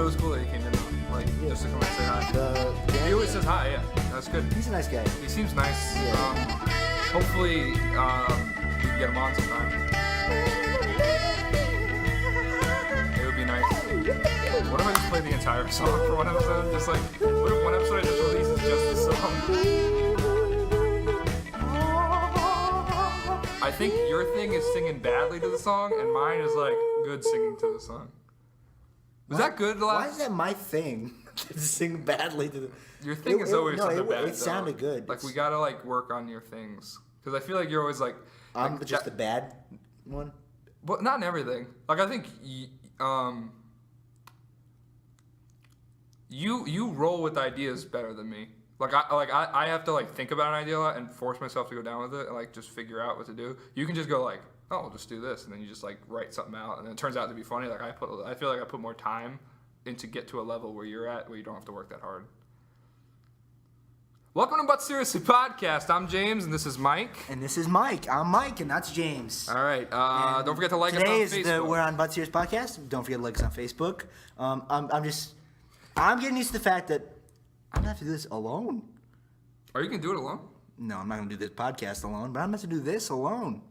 was cool that he came in, though. Like, just to come and say hi. He always says hi, yeah. That's good. He's a nice guy. He seems nice. Yeah. Hopefully, we can get him on sometime. It would be nice. What if I just play the entire song for one episode? Just like, what if one episode I just releases just the song? I think your thing is singing badly to the song, and mine is like good singing to the song. Was that good? Why is that my thing? To sing badly to the... Your thing is always something bad. It sounded good. Like, we gotta like work on your things, because I feel like you're always like. I'm just the bad one. But not in everything. Like, I think you roll with ideas better than me. Like I have to like think about an idea a lot and force myself to go down with it and like just figure out what to do. You can just go like, oh, I'll just do this, and then you just like write something out, and then it turns out to be funny. Like, I feel like I put more time in to get to a level where you're at, where you don't have to work that hard. Welcome to But Seriously Podcast. I'm James, and this is Mike. And this is Mike. I'm Mike, and that's James. All right. Don't forget to like us on Facebook. We're on But Serious Podcast. Don't forget to like us on Facebook. I'm getting used to the fact that I'm gonna have to do this alone. Or you can do it alone. No, I'm not gonna do this podcast alone, but I'm gonna have to do this alone.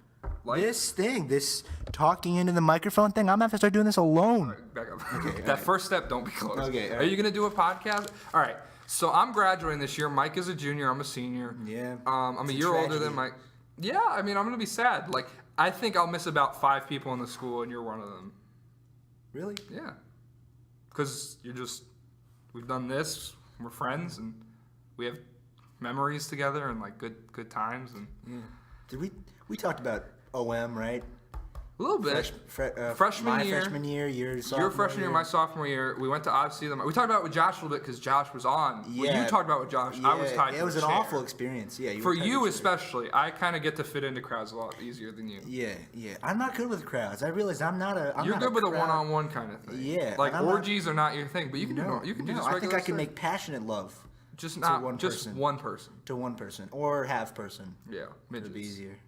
Like? This talking into the microphone thing, I'm gonna have to start doing this alone. All right, back up. Okay, that first step, don't be close. Okay. Are you gonna do a podcast? All right. So I'm graduating this year. Mike is a junior. I'm a senior. Yeah. I'm a year older than Mike. Yeah. I mean, I'm gonna be sad. Like, I think I'll miss about 5 people in the school, and you're one of them. Really? Yeah. Because we've done this. We're friends, and we have memories together, and like good times. And Did we talked about OM, right? a little bit. Freshman year, your freshman year, my sophomore year. We went to Odyssey. We talked about it with Josh a little bit because Josh was on. Yeah. When you talked about it with Josh, I was tied to it was the an chair. awful experience. Yeah. For you especially, I kind of get to fit into crowds a lot easier than you. Yeah. I'm not good with crowds. I realize I'm not a. You're good with a one-on-one kind of thing. Yeah. Like, orgies are not your thing, but you can do just regular I think I can stuff. make passionate love. Just to not one just person. one person. To one person or half person. Yeah, It'd be midgets. easier.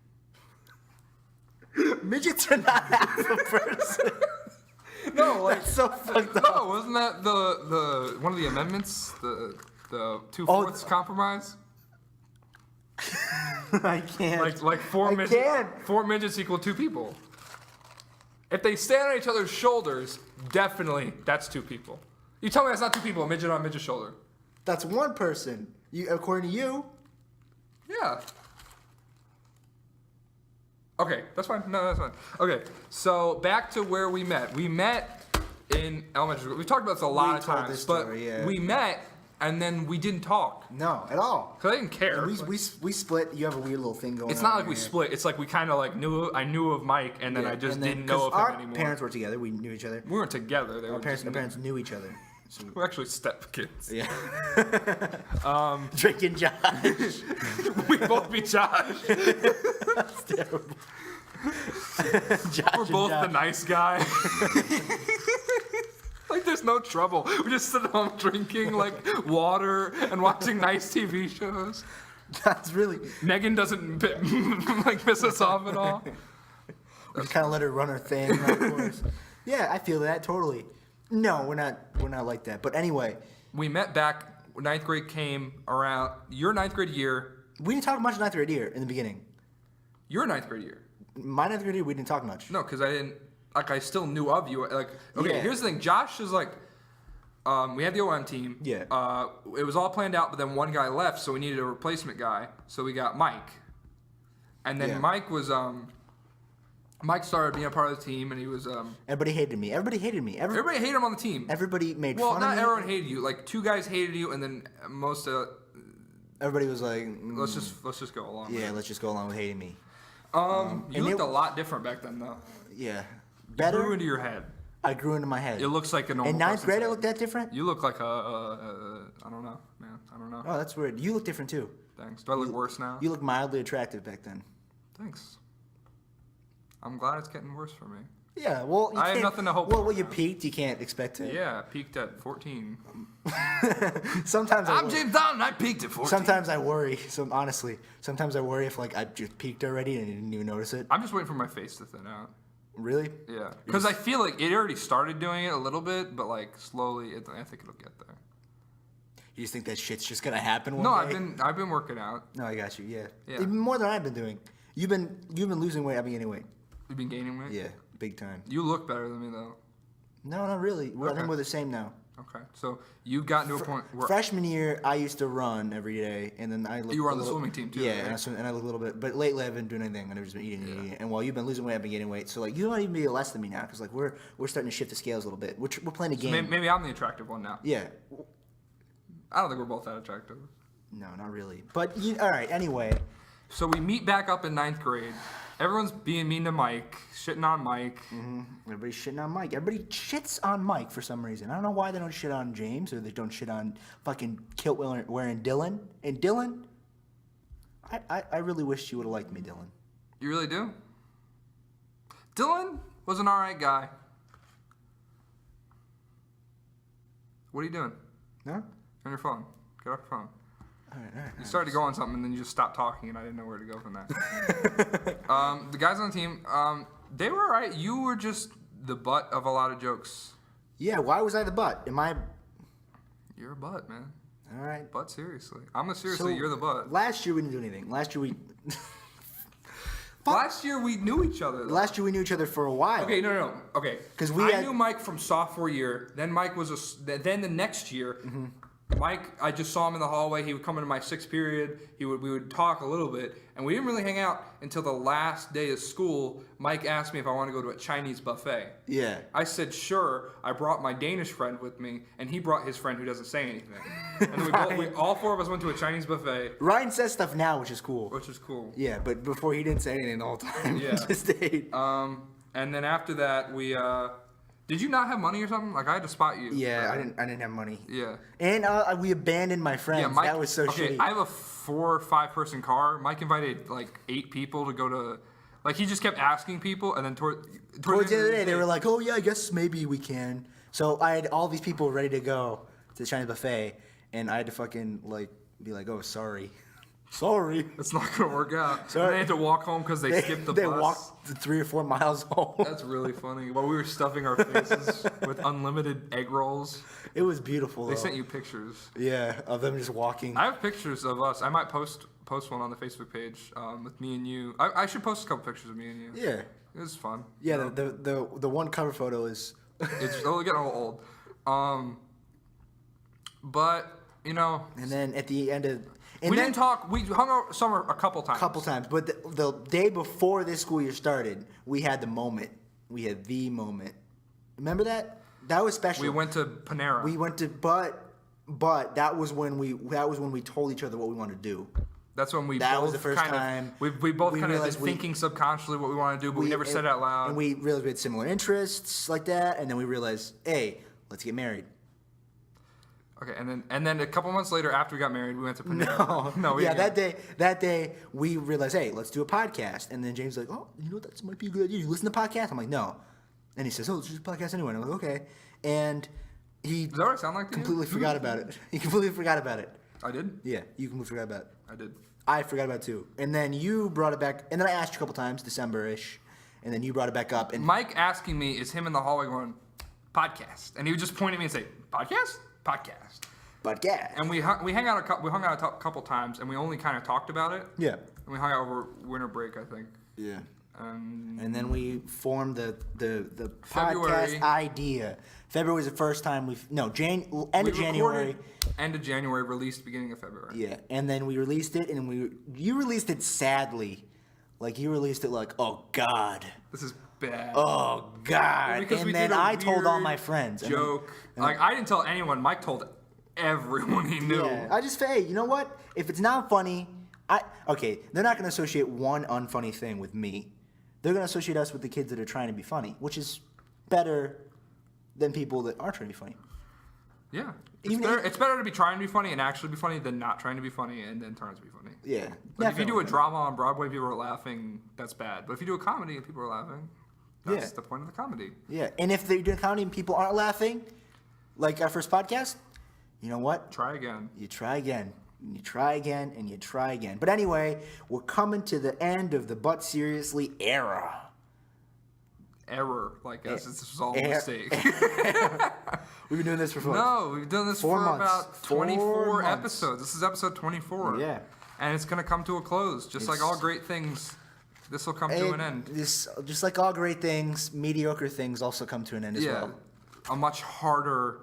Midgets are not half a person. No, like That's so fucked up. no, wasn't that the one of the amendments, the 2/4 compromise? I can't. Like four I midgets. can't. 4 midgets equal 2 people. If they stand on each other's shoulders, definitely that's 2 people. You tell me that's not 2 people, a midget on a midget's shoulder. That's one person. According to you. Yeah. Okay, that's fine. No, that's fine. Okay, so back to where we met. We met in elementary school. We talked about this a lot of told times, this but story, yeah. we met and then we didn't talk No, at all. because I didn't care. We split. You have a weird little thing going on. It's not like we here. split. It's like we kind of like I knew of Mike, and then Yeah, I just and then- didn't know 'cause of him our anymore. parents were together. We knew each other. We weren't together. They Our were parents knew each other. So, We're actually step kids. yeah. Drinking Josh. We both be Josh. That's terrible. Josh We're and both Josh. the nice guy. Like, there's no trouble. We just sit home drinking like water and watching nice TV shows. That's really. Megan doesn't like piss us off at all. We kind of let her run her thing, of course. Yeah, I feel that totally. No, we're not like that. But anyway, We met back. 9th grade came around. Your 9th grade year. we didn't talk much ninth grade year in the beginning. Your 9th grade year. My ninth grade year, we didn't talk much. No, because I didn't. Like, I still knew of you. Like, okay, Yeah. here's the thing. Josh is like. We had the OM team. Yeah. It was all planned out, but then one guy left, so we needed a replacement guy. So we got Mike. And then Yeah. Mike was Mike started being a part of the team, and he was Everybody hated me. Everybody made him on the team. Everybody made Well, fun not of me. everyone hated you. Like, 2 guys hated you, and then most Everybody was like, let's just go along. yeah, with let's just go along with hating me. it. You and looked it- a lot different back then, though. Yeah. You Better. grew into your head. I grew into my head. It looks like a normal. In ninth person's grade, I head. looked that different. You look like I don't know, man. I don't know. Oh, that's weird. You look different too. Thanks. Do I look worse now? You look mildly attractive back then. Thanks. I'm glad it's getting worse for me. Yeah, well, you I have can't- nothing to hope Well, for when you now. peaked, you can't expect to. Yeah, I peaked at 14. Sometimes I'm James Down, I peaked at 14. Sometimes I worry. Honestly, sometimes I worry if like I just peaked already and I didn't even notice it. I'm just waiting for my face to thin out. Really? Yeah, because I feel like it already started doing it a little bit, but like slowly, I think it'll get there. You just think that shit's just gonna happen one No, day? I've been working out. No, I got you. Yeah. Yeah. Even more than I've been doing. You've been losing weight. I've been gaining weight. You've been gaining weight. Yeah, big time. You look better than me though. No, not really. I Okay. think we're the same now. Okay, so you got to a point where Freshman year, I used to run every day, and then I looked. You were on a the little- swimming team too, Yeah, right? and I look a little bit. But lately, I haven't been doing anything. I've just been eating. And while you've been losing weight, I've been gaining weight. So like, you don't even be less than me now, because like we're starting to shift the scales a little bit. We're playing a game. maybe I'm the attractive one now. Yeah. I don't think we're both that attractive. No, not really. But all right. Anyway, So we meet back up in 9th grade. Everyone's being mean to Mike, shitting on Mike. everybody's shitting on Mike. Everybody shits on Mike for some reason. I don't know why they don't shit on James, or they don't shit on fucking kilt wearing Dylan. And Dylan, I really wish you would have liked me, Dylan. You really do? Dylan was an alright guy. What are you doing? No? On your phone. Get off your phone. All right. You started to go on something and then you just stopped talking and I didn't know where to go from that. The guys on the team, they were alright. You were just the butt of a lot of jokes. Yeah, why was I the butt? Am I... You're a butt, man. All right. Butt, seriously. I'm a seriously, you're the butt. Last year we didn't do anything. Last year we knew each other. Though. last year we knew each other for a while. Okay, no. Okay. 'Cause I knew Mike from sophomore year. Then Mike was then the next year. Mike, I just saw him in the hallway. He would come into my 6th period. We would talk a little bit, and we didn't really hang out until the last day of school. Mike asked me if I wanted to go to a Chinese buffet. Yeah. I said sure. I brought my Danish friend with me, and he brought his friend who doesn't say anything. And then we all 4 of us went to a Chinese buffet, Ryan says stuff now, which is cool. which was cool. Yeah, but before he didn't say anything the whole time. Yeah. He just ate. And then after that, we did you not have money or something? Like I had to spot you. Yeah, I didn't have money. Yeah. And we abandoned my friends. Yeah, Mike. That was so okay, shitty. I have a 4 or 5 person car. Mike invited like 8 people to go to. Like he just kept asking people, and then towards Towards the end of the day, they were like, "Oh yeah, I guess maybe we can." So I had all these people ready to go to the Chinese buffet, and I had to fucking like be like, "Oh, sorry." "It's not gonna work out." Sorry. And they had to walk home because they skipped the they bus. walked 3 or 4 miles home. That's really funny. While we were stuffing our faces with unlimited egg rolls, It was beautiful. they though. sent you pictures. Yeah, of them just walking. I have pictures of us. I might post one on the Facebook page with me and you. I should post a couple pictures of me and you. Yeah. It was fun. Yeah, you know? the one cover photo is. It's getting a little old. But you know, And then at the end of. And we then, didn't talk. We hung out summer a couple times. couple times, but the day before this school year started, we had the moment. We had the moment. Remember that? That was special. We went to Panera. We went to, but that was when we told each other what we wanted to do. That's when we That both was the first kind time of we both we kind of been realized we- thinking subconsciously what we want to do, but we never said it out loud. And we realized we had similar interests like that, and then we realized, hey, let's get married. Okay, and then a couple months later, after we got married, we went to Panera. No, we yeah, didn't. that day we realized, hey, let's do a podcast. And then James was like, oh, you know what, that might be a good idea. You listen to podcasts? I'm like, no. And he says, oh, let's just a podcast anyway. And I'm like, okay. And he Does that what it sound like to you? completely forgot about it. He completely forgot about it. I did. Yeah, you completely forgot about it. I did. I forgot about it too. And then you brought it back. And then I asked you a couple times, December-ish. And then you brought it back up. And Mike asking me is him in the hallway going, podcast, and he would just point at me and say, podcast. podcast. And we hung out a couple times, and we only kind of talked about it. Yeah. And we hung out over winter break, I think. Yeah. Um, And then we formed the February. podcast idea. February was the first time end of January. recorded end of January, released beginning of February. Yeah, and then we released it, and you released it sadly, like you released it like, oh God, This is bad. oh God, Because we and then did a I told all weird my friends. and then- Joke. Like I didn't tell anyone. Mike told everyone he knew. Yeah, I just say, hey, you know what? If it's not funny, they're not going to associate one unfunny thing with me. They're going to associate us with the kids that are trying to be funny, which is better than people that aren't trying to be funny. Yeah. Even It's better to be trying to be funny and actually be funny than not trying to be funny and then turn out to be funny. Yeah. Like if you do a definitely. drama on Broadway, people are laughing, that's bad. But if you do a comedy and people are laughing, that's Yeah. the point of the comedy. Yeah, and if they're doing comedy and people aren't laughing, like our first podcast, you know what? Try again. You try again. And you try again, and you try again. But anyway, we're coming to the end of the But Seriously era. error like us. This was all a Error. mistake. We've been doing this for fun. No, we've done this 4 for months. about 4 24 months. episodes. This is episode 24. Yeah. And it's going to come to a close. Just like all great things, this will come to an end. This, just like all great things, mediocre things also come to an end as Yeah. well. A much harder,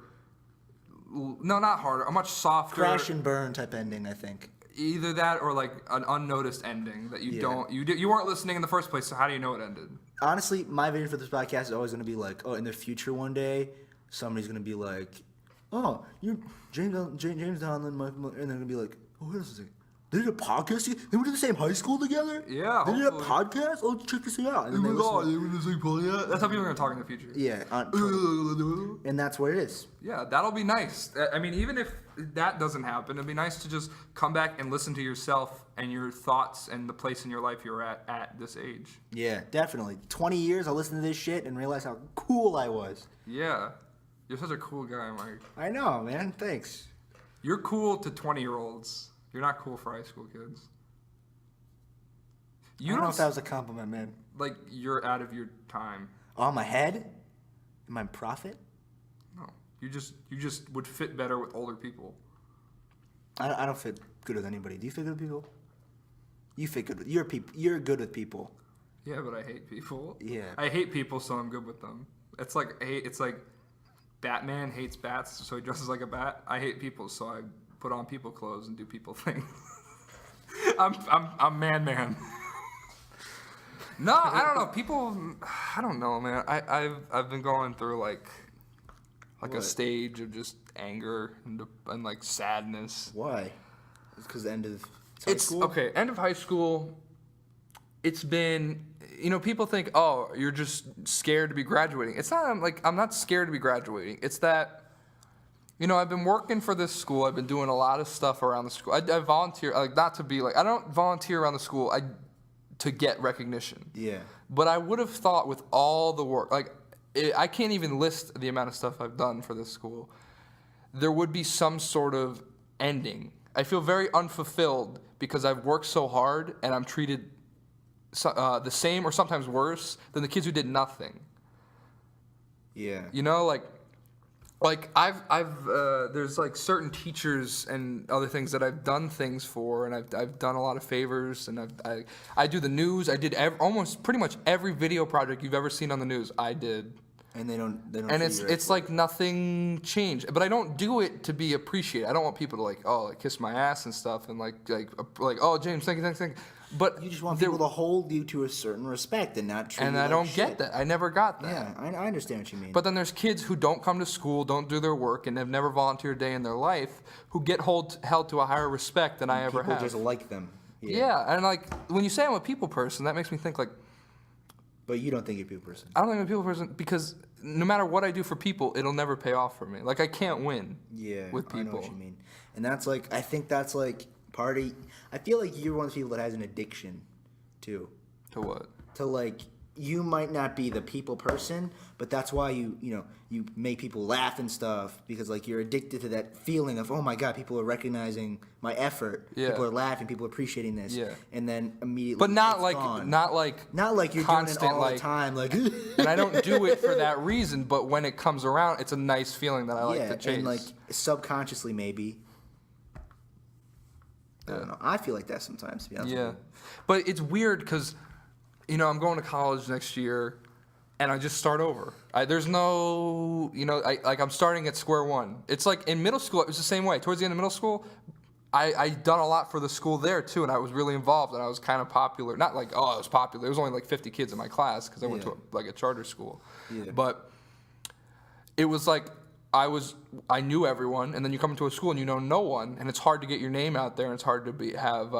no, not harder, a much softer. Crash and burn type ending, I think. Either that or like an unnoticed ending that you Yeah. you weren't listening in the first place, so how do you know it ended? Honestly, my vision for this podcast is always going to be like, oh, in the future one day, somebody's going to be like, oh, you're James Donlin, and they're going to be like, oh, wait a second. They did a podcast together? They went to the same high school together? Yeah, They did a hopefully. podcast? Oh, check this out. And then they listen to- That's how people are gonna talk in the future. yeah, and that's what it is. Yeah, that'll be nice. I mean, even if that doesn't happen, it'd be nice to just come back and listen to yourself and your thoughts and the place in your life you're at this age. Yeah, definitely. 20 years, I'll listen to this shit and realize how cool I was. Yeah, you're such a cool guy, Mike. I know, man. Thanks. You're cool to 20-year-olds. You're not cool for high school kids. I don't know if that was a compliment, man. like you're out of your time. On my head? Am I a prophet? No, you just would fit better with older people. I don't fit good with anybody. Do you fit good with people? You fit good with you're good with people. Yeah, but I hate people. Yeah. I hate people, so I'm good with them. It's like Batman hates bats, so he dresses like a bat. I hate people, so I put on people clothes and do people things. I'm man. No, I don't know. People, I don't know, man. I've been going through like a What? stage of just anger and like sadness. Why? It's because the end of high school? Okay, end of high school. It's been, people think, oh, you're just scared to be graduating. It's not, I'm not scared to be graduating. It's that, I've been working for this school. I've been doing a lot of stuff around the school. I volunteer, not to be I don't volunteer around the school to get recognition. Yeah. But I would have thought with all the work, I can't even list the amount of stuff I've done for this school. There would be some sort of ending. I feel very unfulfilled because I've worked so hard and I'm treated the same or sometimes worse than the kids who did nothing. Yeah. I've there's certain teachers and other things that I've done things for, and I've done a lot of favors, and I do the news. I did almost pretty much every video project you've ever seen on the news. I did. And they don't. And it's like nothing changed, but I don't do it to be appreciated. I don't want people to kiss my ass and stuff, and oh James, thank you. But You just want people to hold you to a certain respect and not treat you and I like don't shit. get that. I never got that. Yeah, I understand what you mean. But then there's kids who don't come to school, don't do their work, and have never volunteered a day in their life, who get held to a higher respect than I ever people have. just like them. Yeah, and when you say I'm a people person, that makes me think But you don't think you're a people person. I don't think I'm a people person because no matter what I do for people, it'll never pay off for me. I can't win. Yeah, with I know people. what you mean. And that's I think that's party. I feel like you're one of the people that has an addiction, too. To what? To you might not be the people person, but that's why you make people laugh and stuff because you're addicted to that feeling of, oh my god, people are recognizing my effort. Yeah. People are laughing, people are appreciating this. Yeah. And then immediately But not it's gone. not like Not like you're constant, doing it all the time and I don't do it for that reason, but when it comes around, it's a nice feeling that I like to chase. and subconsciously maybe. I don't know. I feel like that sometimes, to be honest with Yeah, you. but it's weird because, I'm going to college next year, and I just start over. There's no, I'm starting at square one. It's in middle school, it was the same way. Towards the end of middle school, I done a lot for the school there too, and I was really involved, and I was kind of popular. Not I was popular. There was only 50 kids in my class because I went to a charter school. Yeah. But it was I knew everyone, and then you come into a school and you know no one, and it's hard to get your name out there, and it's hard to have.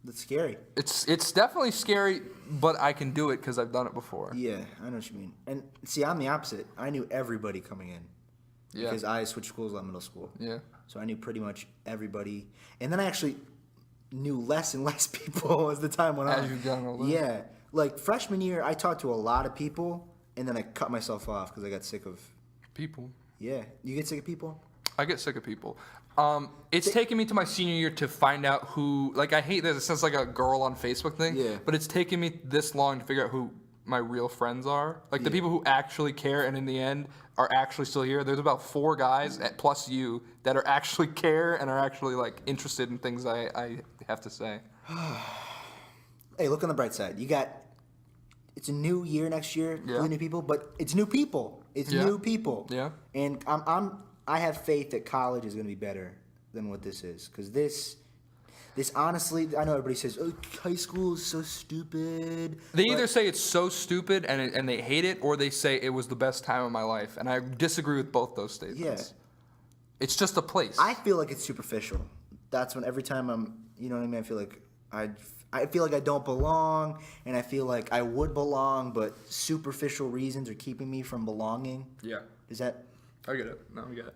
That's scary. It's definitely scary, but I can do it because I've done it before. Yeah, I know what you mean. And see, I'm the opposite. I knew everybody coming in. Yeah. Because I switched schools at middle school. Yeah. So I knew pretty much everybody. And then I actually knew less and less people as the time went on. As you've done all that. Yeah. Freshman year, I talked to a lot of people, and then I cut myself off because I got sick of... People. Yeah. You get sick of people? I get sick of people. It's taken me to my senior year to find out who. I hate that it sounds like a girl on Facebook thing. Yeah. But it's taken me this long to figure out who my real friends are. Like the Yeah. people who actually care and in the end are actually still here. There's about 4 guys plus you that are actually care and are actually like interested in things I have to say. Hey, look on the bright side. It's a new year next year, Yeah. 3 new people, but it's new people. It's Yeah. new people. Yeah. And I have faith that college is going to be better than what this is, because this honestly, I know everybody says, "Oh, high school is so stupid." They but either say it's so stupid and they hate it, or they say it was the best time of my life. And I disagree with both those statements. Yeah. It's just a place. I feel like it's superficial. That's when every time you know what I mean. I feel like I don't belong, and I feel like I would belong, but superficial reasons are keeping me from belonging. Yeah. Is that? I get it. No, I get it.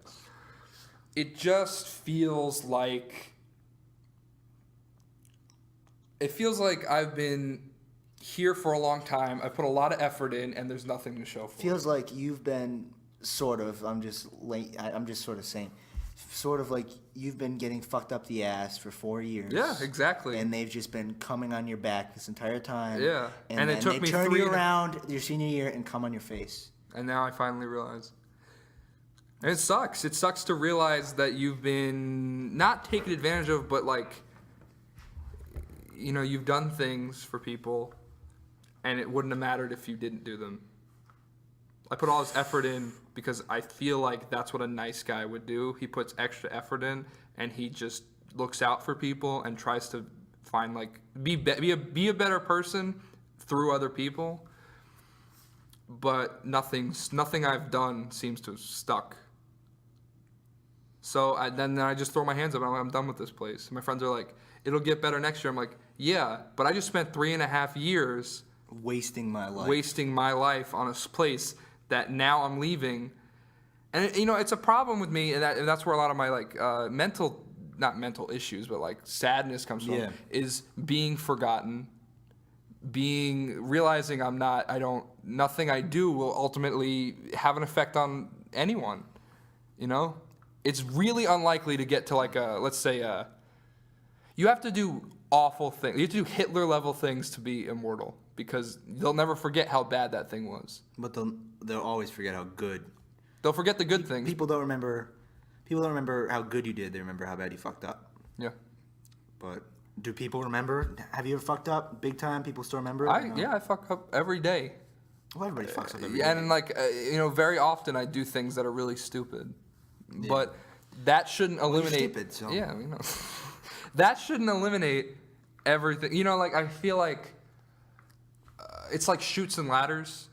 It just feels like... It feels like I've been here for a long time. I put a lot of effort in, and there's nothing to show for it. Feels like you've been sort of. I'm just sort of saying, sort of like you've been getting fucked up the ass for 4 years. Yeah, exactly. And they've just been coming on your back this entire time. Yeah. And And it then took they me turn 3 you and a- around your senior year and come on your face. And now I finally realize. And it sucks. It sucks to realize that you've been not taken advantage of, but like, you know, you've done things for people, and it wouldn't have mattered if you didn't do them. I put all this effort in because I feel like that's what a nice guy would do. He puts extra effort in, and he just looks out for people and tries to find like be a better person through other people. But nothing I've done seems to have stuck. So then I just throw my hands up and I'm done with this place. My friends are like, it'll get better next year. I'm like, yeah, but I just spent 3.5 years Wasting my life. wasting my life on a place that now I'm leaving. And you know, it's a problem with me, and that's where a lot of my like not mental issues, but like sadness comes from, Yeah. is being forgotten, realizing nothing I do will ultimately have an effect on anyone. You know, it's really unlikely to get to like let's say you have to do awful things. You have to do Hitler level things to be immortal, because they'll never forget how bad that thing was. But they'll always forget how good. They'll forget the good things. People don't remember how good you did. They remember how bad you fucked up. Yeah. But do people remember? Have you ever fucked up big time? People still remember? I fuck up every day. Well, everybody fucks up every Yeah, day. and like you know, very often I do things that are really stupid, but that shouldn't eliminate. stupid, so. Yeah, you know, that shouldn't eliminate everything. You know, like I feel like it's like chutes and ladders.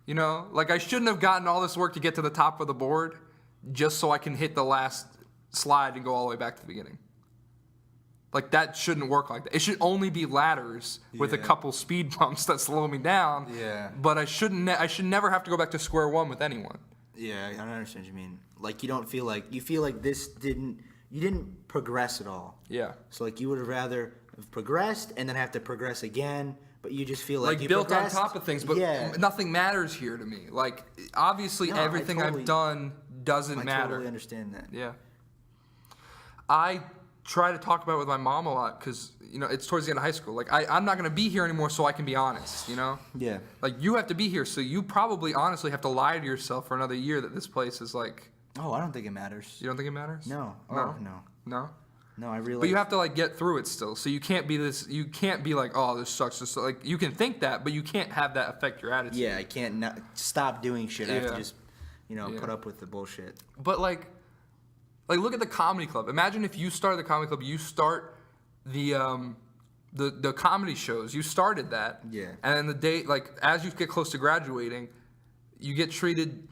You know, like I shouldn't have gotten all this work to get to the top of the board just so I can hit the last slide and go all the way back to the beginning. Like that shouldn't work like that. It should only be ladders with a Yeah. couple speed bumps that slow me down. Yeah. But I should never have to go back to square one with anyone. Yeah, I don't understand what you mean. Like you feel like you didn't progress at all. Yeah. So like you would have rather have progressed and then have to progress again, but you just feel like Like you built on progressed. top of things, but yeah, nothing matters here to me. Like obviously No, I everything totally- I've done doesn't I matter. totally understand that. Yeah. I try to talk about it with my mom a lot because, you know, it's towards the end of high school. Like, I'm not going to be here anymore so I can be honest, you know? Yeah. Like, you have to be here, so you probably honestly have to lie to yourself for another year that this place is like... Oh, I don't think it matters. You don't think it matters? No. No? Oh, no. No? No, I realize. But you have to, like, get through it still. So you can't be like, oh, this sucks. This, like, you can think that, but you can't have that affect your attitude. Yeah, I can't stop doing shit. I have Yeah. to just, Yeah. put up with the bullshit. But like look at the comedy club. Imagine if you started the comedy club. You start the comedy shows. You started that. Yeah. And then the day, like as you get close to graduating, you get treated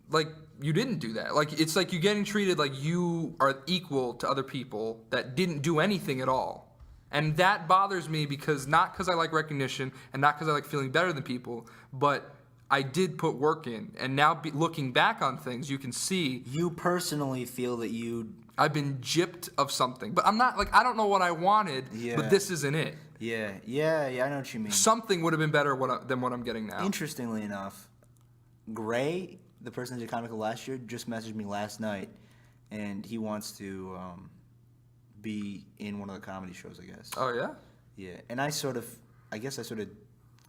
like you didn't do that. Like it's like you're getting treated like you are equal to other people that didn't do anything at all. And that bothers me because not because I like recognition and not because I like feeling better than people, but I did put work in, and now looking back on things, you can see You personally feel that I've been gypped of something. But I'm not, like, I don't know what I wanted, Yeah. but this isn't it. Yeah, I know what you mean. Something would have been better than what I'm getting now. Interestingly enough, Gray, the person that did Comical last year, just messaged me last night, and he wants to be in one of the comedy shows, I guess. Oh, yeah? Yeah, and I guess I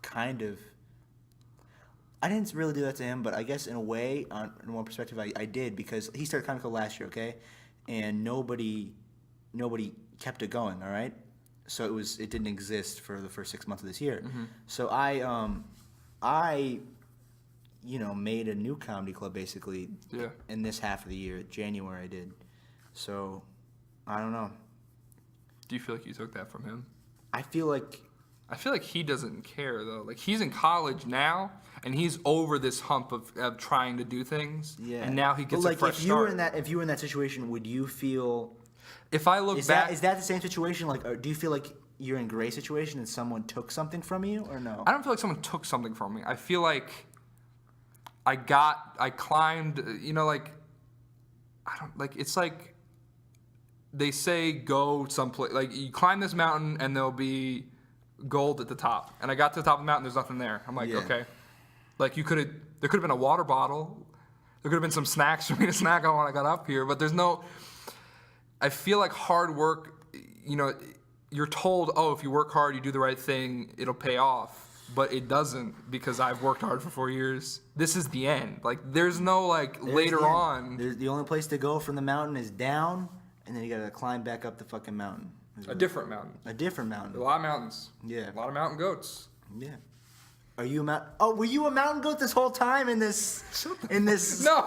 kind of I didn't really do that to him, but I guess in a way, in one perspective, I did because he started Comedy Club last year, okay, and nobody kept it going, all right. So it didn't exist for the first 6 months of this year. Mm-hmm. So I made a new comedy club basically. Yeah. In this half of the year, January I did. So I don't know. Do you feel like you took that from him? I feel like he doesn't care though. Like he's in college now, and he's over this hump of trying to do things. yeah. And now he gets like a fresh if you were start. if you were in that situation, would you feel? If I look back, Is that the same situation? Like, or do you feel like you're in Gray's situation and someone took something from you, or no? I don't feel like someone took something from me. I feel like I climbed. It's like they say go someplace. Like you climb this mountain and there'll be gold at the top. And I got to the top of the mountain, there's nothing there. I'm like, Yeah. okay. Like there could have been a water bottle. There could have been some snacks for me to snack on when I got up here. But there's no. I feel like hard work. You're told, oh, if you work hard, you do the right thing, it'll pay off. But it doesn't because I've worked hard for 4 years. This is the end. Like there's no There's later the end. on. There's the only place to go from the mountain is down, and then you gotta climb back up the fucking mountain. A different mountain. A different mountain. A lot of mountains. Yeah. A lot of mountain goats. Yeah. Are you a mountain? Oh, were you a mountain goat this whole time in this? No.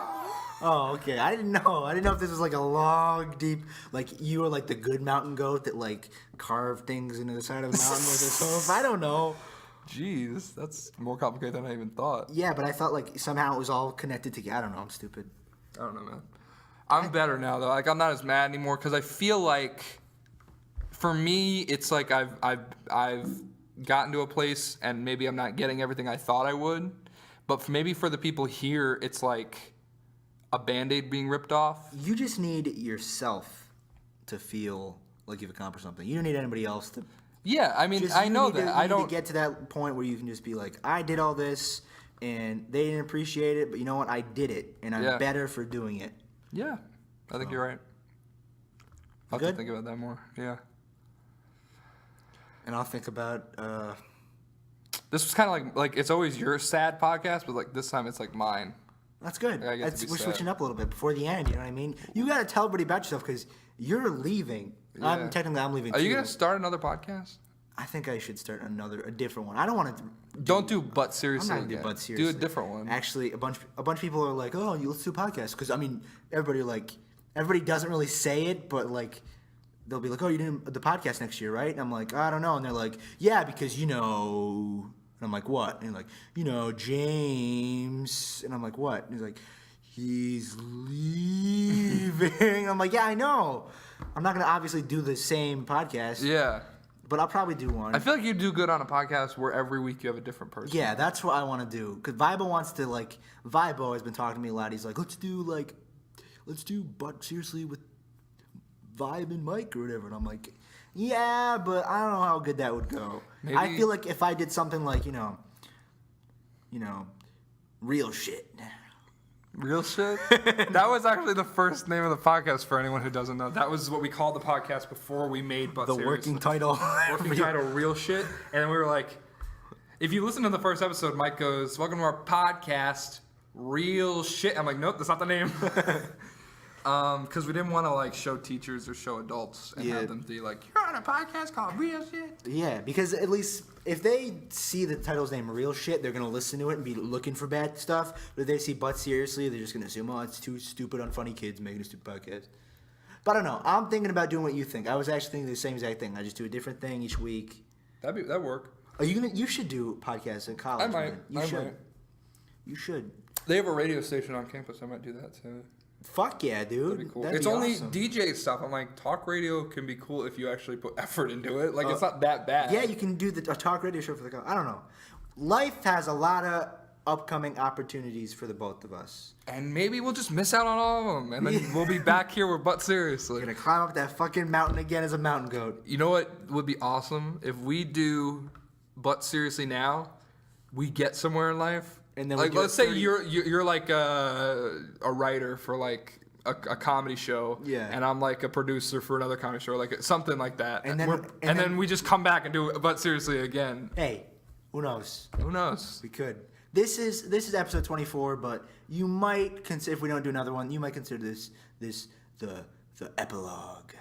Oh, okay. I didn't know. I didn't know if this was like a long, deep, like you were like the good mountain goat that like carved things into the side of the mountain with his hoof. I don't know. Jeez, that's more complicated than I even thought. Yeah, but I thought like somehow it was all connected together. I don't know. I'm stupid. I don't know, man. I'm better now though. Like I'm not as mad anymore because I feel like, for me, it's like I've gotten to a place and maybe I'm not getting everything I thought I would, but maybe for the people here, it's like a Band-Aid being ripped off. You just need yourself to feel like you've accomplished something. You don't need anybody else to. Yeah, I mean, Just, I you know need to- that. you I need don't. to get to that point where you can just be like, I did all this, and they didn't appreciate it, but you know what? I did it, and I'm Yeah. better for doing it. Yeah, I think you're right. I'll have Good? to think about that more. Yeah. And I'll think about. This was kind of like it's always your sad podcast, but like this time it's like mine. That's good. I get to be We're sad. switching up a little bit before the end. You know what I mean? You got to tell everybody about yourself because you're leaving. Yeah. Technically, I'm leaving. Are you too. gonna start another podcast? I think I should start a different one. I don't want to. Don't do but I'm seriously. not gonna do again. but seriously. Do a different one. Actually, a bunch of people are like, "Oh, let's do a podcast." Because I mean, everybody doesn't really say it, but like, they'll be like, "Oh, you're doing the podcast next year, right?" And I'm like, "I don't know." And they're like, "Yeah, because you know." And I'm like, "What?" And he's like, James. And I'm like, "What?" And he's like, "He's leaving." I'm like, "Yeah, I know. I'm not gonna obviously do the same podcast." Yeah. But I'll probably do one. I feel like you do good on a podcast where every week you have a different person. Yeah, that's what I want to do. Because Vibo has been talking to me a lot. He's like, let's do but seriously with Vibe and Mike or whatever. And I'm like, yeah, but I don't know how good that would go. Maybe. I feel like if I did something like, real shit. Real shit? That was actually the first name of the podcast for anyone who doesn't know. That was what we called the podcast before we made But The Seriously. working title. Working title, Real Shit. And then we were like, if you listen to the first episode, Mike goes, welcome to our podcast, Real Shit. I'm like, nope, that's not the name. Because we didn't want to like show teachers or show adults and Yeah. have them be like, you're on a podcast called Real Shit. Yeah, because at least if they see the title's name Real Shit, they're going to listen to it and be looking for bad stuff. But if they see But Seriously, they're just going to assume, oh, it's two stupid, unfunny kids making a stupid podcast. But I don't know. I'm thinking about doing what you think. I was actually thinking the same exact thing. I just do a different thing each week. That'd work. Are you gonna? You should do podcasts in college. I might. Man. You I should. might. You should. They have a radio station on campus. I might do that too. Fuck yeah, dude. That'd be cool. That'd It's be only awesome. DJ stuff. I'm like, talk radio can be cool if you actually put effort into it. Like, it's not that bad. Yeah, you can do a talk radio show for the college. I don't know. Life has a lot of upcoming opportunities for the both of us. And maybe we'll just miss out on all of them. And then we'll be back here with But Seriously. We're gonna climb up that fucking mountain again as a mountain goat. You know what would be awesome? If we do But Seriously now, we get somewhere in life. And then we like, do let's it say 30 you're like a writer for like a comedy show. Yeah. And I'm like a producer for another comedy show, like something like that. And then- We're- and and then- then we just come back and do But Seriously again. Hey, who knows? Who knows? We could. This is episode 24, but you might consider, if we don't do another one, you might consider this the epilogue.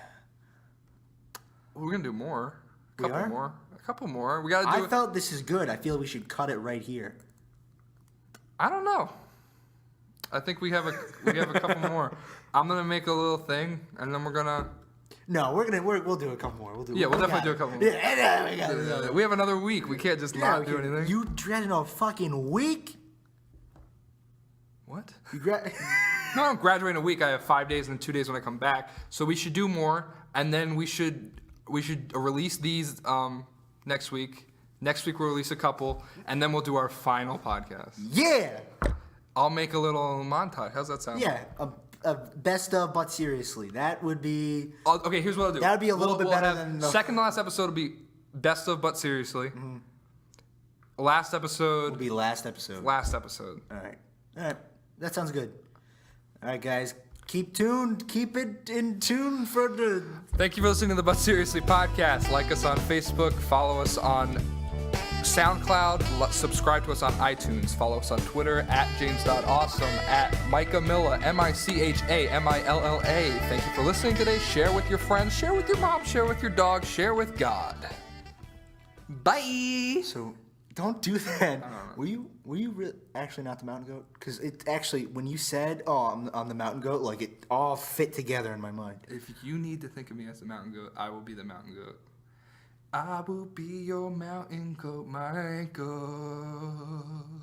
We're gonna do more. A We couple are? more. A couple more. We gotta do. I felt this is good. I feel we should cut it right here. I don't know. I think we have a couple more. I'm gonna make a little thing, and then we're gonna. No, we'll do a couple more. We'll definitely do a couple more. Yeah, we got it. We have another week. We can't just not do anything. You dreading a fucking week? What? You No, I'm graduating a week. I have 5 days and 2 days when I come back. So we should do more, and then we should release these next week. Next week we'll release a couple, and then we'll do our final podcast. Yeah. I'll make a little montage. How's that sound? Yeah. A best of, but seriously, that would be. Okay, here's what I'll do. That would be a little bit better than the second to last episode will be best of, but seriously. Mm-hmm. Last episode. Will be last episode. Last episode. All right. That sounds good. All right, guys. Keep tuned. Keep it in tune for the. Thank you for listening to the But Seriously podcast. Like us on Facebook. Follow us on SoundCloud. Subscribe to us on iTunes. Follow us on Twitter at James.Awesome, at Micah Milla, MICHAMILLA. Thank you for listening today. Share with your friends. Share with your mom. Share with your dog. Share with God. Bye. So don't do that. Were you actually not the mountain goat? Because it actually, when you said, "Oh, I'm the mountain goat," like it all fit together in my mind. If you need to think of me as the mountain goat, I will be the mountain goat. I will be your mountain goat, my goat.